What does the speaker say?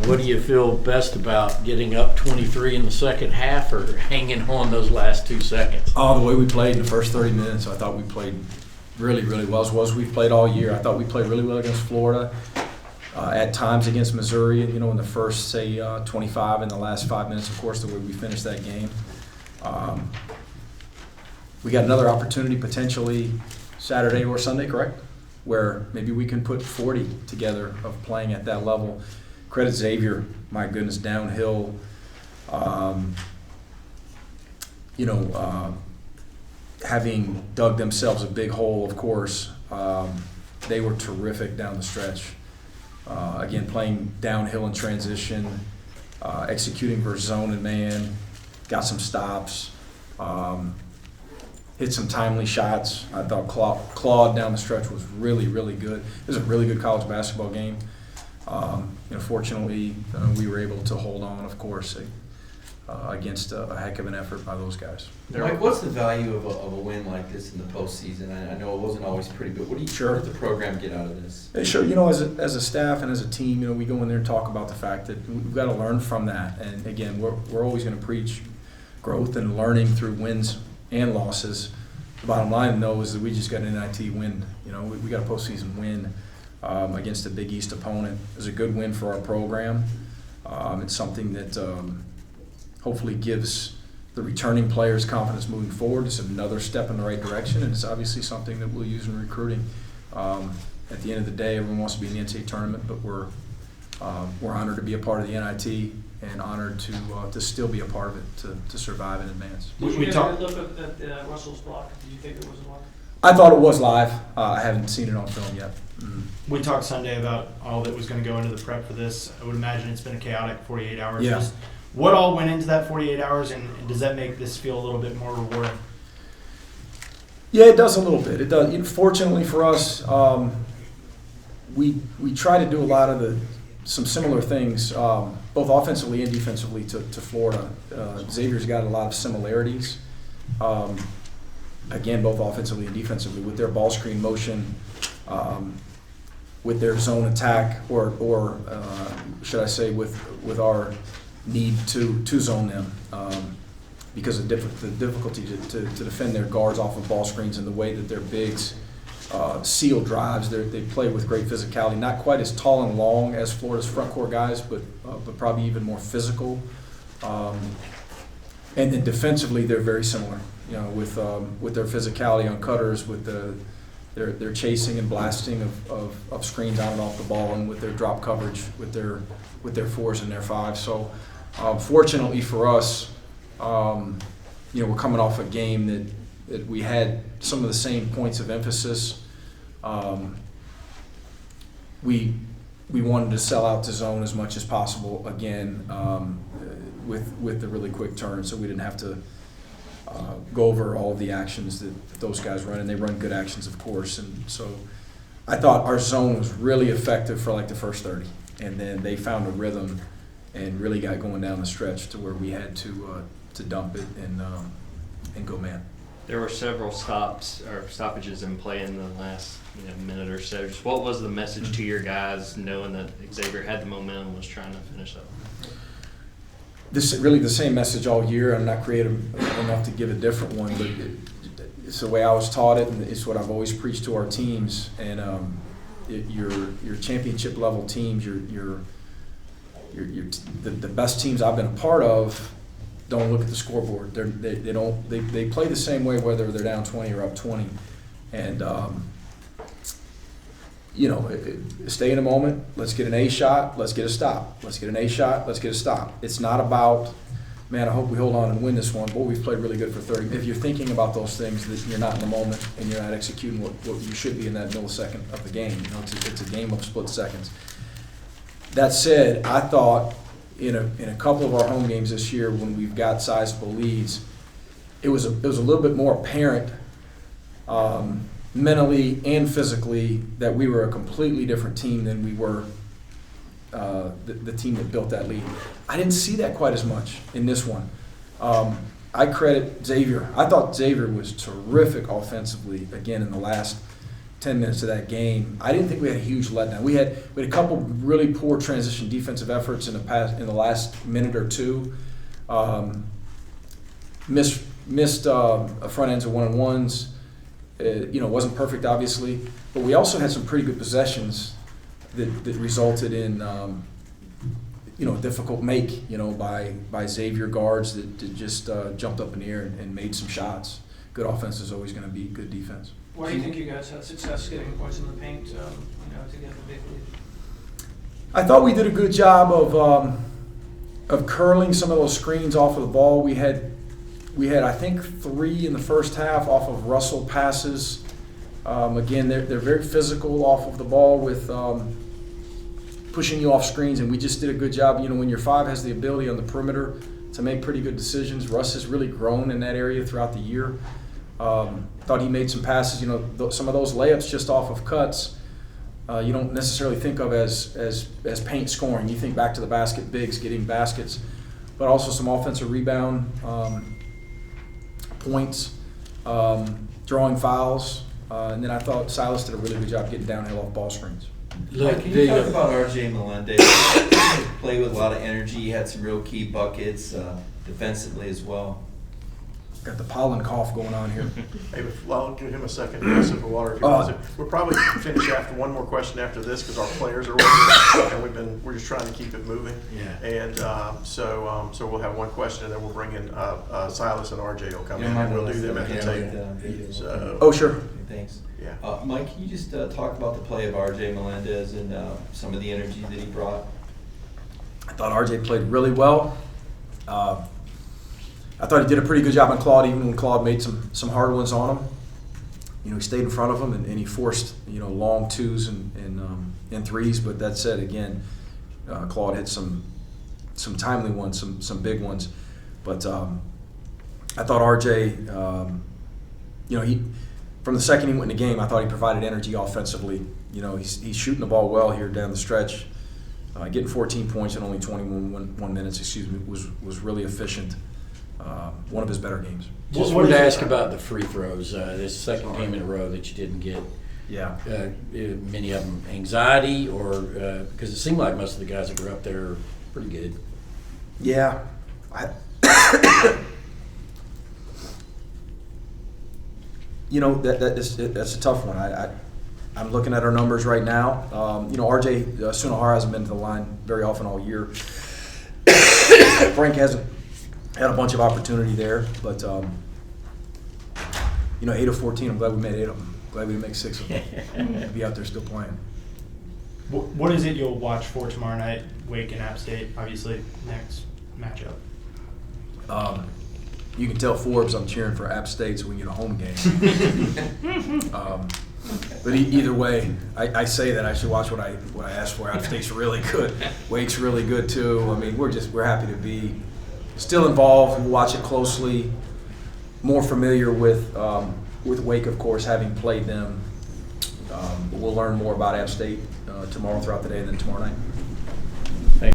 What do you feel best about, getting up 23 in the second half or hanging on those last 2 seconds? Oh, the way we played in the first 30 minutes, I thought we played really, really well, as well as we've played all year. I thought we played really well against Florida, at times against Missouri, in the first, say, 25, in the last 5 minutes, of course, the way we finished that game. We got another opportunity potentially Saturday or Sunday, correct? Where maybe we can put 40 together of playing at that level. Credit Xavier, my goodness, downhill. Having dug themselves a big hole, of course, they were terrific down the stretch. Again, playing downhill in transition, executing versus zone and man, got some stops, hit some timely shots. I thought Claude down the stretch was really, really good. It was a really good college basketball game. Fortunately, we were able to hold on, of course, against a heck of an effort by those guys. Mike, what's the value of a win like this in the postseason? I know it wasn't always pretty, but what did the program get out of this? Sure. As a staff and as a team, we go in there and talk about the fact that we've got to learn from that. And again, we're always going to preach growth and learning through wins and losses. The bottom line, though, is that we just got an NIT win. We got a postseason win against a Big East opponent. It was a good win for our program. It's something that hopefully gives the returning players confidence moving forward. It's another step in the right direction, and it's obviously something that we'll use in recruiting. At the end of the day, everyone wants to be in the NCAA tournament, but we're honored to be a part of the NIT and honored to still be a part of it, to survive and advance. Did you get a look at Russell's block? Did you think it was a block? I thought it was live. I haven't seen it on film yet. Mm-hmm. We talked Sunday about all that was going to go into the prep for this. I would imagine it's been a chaotic 48 hours. Yeah. Just what all went into that 48 hours, and does that make this feel a little bit more rewarding? Yeah, it does a little bit. It does. Fortunately for us, we try to do a lot of some similar things, both offensively and defensively to Florida. Xavier's got a lot of similarities. Again, both offensively and defensively, with their ball screen motion, with their zone attack, or should I say, with our need to zone them, because of the difficulty to defend their guards off of ball screens and the way that their bigs seal drives. They play with great physicality. Not quite as tall and long as Florida's front court guys, but probably even more physical. And then defensively, they're very similar. With their physicality on cutters, with their chasing and blasting of screens on and off the ball, and with their drop coverage, with their fours and their fives. So, fortunately for us, we're coming off a game that we had some of the same points of emphasis. We wanted to sell out to zone as much as possible again, with the really quick turn, so we didn't have to go over all of the actions that those guys run, and they run good actions, of course. And so I thought our zone was really effective for like the first 30, and then they found a rhythm and really got going down the stretch to where we had to dump it and go man. There were several stoppages in play in the last minute or so. Just what was the message to your guys, knowing that Xavier had the momentum and was trying to finish up? This is really the same message all year. I'm not creative enough to give a different one, but it's the way I was taught it, and it's what I've always preached to our teams. And your championship level teams, the best teams I've been a part of, don't look at the scoreboard. They play the same way whether they're down 20 or up 20, and stay in a moment. Let's get an A shot. Let's get a stop. Let's get an A shot. Let's get a stop. It's not about, man, I hope we hold on and win this one. Boy, we've played really good for 30. If you're thinking about those things, that you're not in the moment and you're not executing what you should be in that millisecond of the game. It's a game of split seconds. That said, I thought in a couple of our home games this year, when we've got sizable leads, it was a little bit more apparent, mentally and physically, that we were a completely different team than we were the team that built that lead. I didn't see that quite as much in this one. I credit Xavier. I thought Xavier was terrific offensively, again, in the last 10 minutes of that game, I didn't think we had a huge letdown. We had a couple really poor transition defensive efforts in the last minute or two. Missed front ends of 1-on-1s. Wasn't perfect, obviously, but we also had some pretty good possessions that resulted in a difficult make, by Xavier guards that just jumped up in the air and made some shots. Good offense is always going to be good defense. Why do you think you guys had success getting points in the paint, to get the big lead? I thought we did a good job of curling some of those screens off of the ball. We had I think 3 in the first half off of Russell passes. Again, they're very physical off of the ball with pushing you off screens, and we just did a good job. When your 5 has the ability on the perimeter to make pretty good decisions, Russ has really grown in that area throughout the year. Thought he made some passes. Some of those layups just off of cuts, you don't necessarily think of as paint scoring. You think back to the basket bigs getting baskets, but also some offensive rebound points, drawing fouls, and then I thought Silas did a really good job getting downhill off ball screens. Look, can you talk about RJ Melendez? Played with a lot of energy. He had some real key buckets defensively as well. Got the pollen cough going on here. Hey, I'll give him a second to get a sip of water if he wants it. We'll probably finish after one more question after this because our players are waiting, and we're just trying to keep it moving. Yeah. And so we'll have one question, and then we'll bring in Silas and RJ will come in, and we'll do them at the table. So, Oh, sure. Thanks. yeah. Mike, can you just talk about the play of RJ Melendez and some of the energy that he brought? I thought RJ played really well. I thought he did a pretty good job on Claude, even when Claude made some hard ones on him. He stayed in front of him and he forced long 2s and 3s. But that said, again, Claude had some timely ones, some big ones. But I thought RJ, he from the second he went in the game, I thought he provided energy offensively. He's shooting the ball well here down the stretch. Getting 14 points in only 21 minutes, was really efficient. One of his better games. Just wanted to ask about the free throws. This second game in a row that you didn't get. Yeah. Many of them anxiety, or because it seemed like most of the guys that were up there are pretty good. Yeah. That's a tough one. I'm looking at our numbers right now. RJ Sunohara hasn't been to the line very often all year. Frank hasn't had a bunch of opportunity there, but 8 of 14. I'm glad we made 8 of them. Glad we didn't make 6 of them. To be out there still playing. What is it you'll watch for tomorrow night? Wake and App State, obviously next matchup. You can tell Forbes I'm cheering for App State so we can get a home game. But either way, I say that I should watch what I asked for. App State's really good. Wake's really good too. I mean, we're happy to be still involved. We'll watch it closely. More familiar with Wake, of course, having played them. But we'll learn more about App State tomorrow throughout the day and then tomorrow night.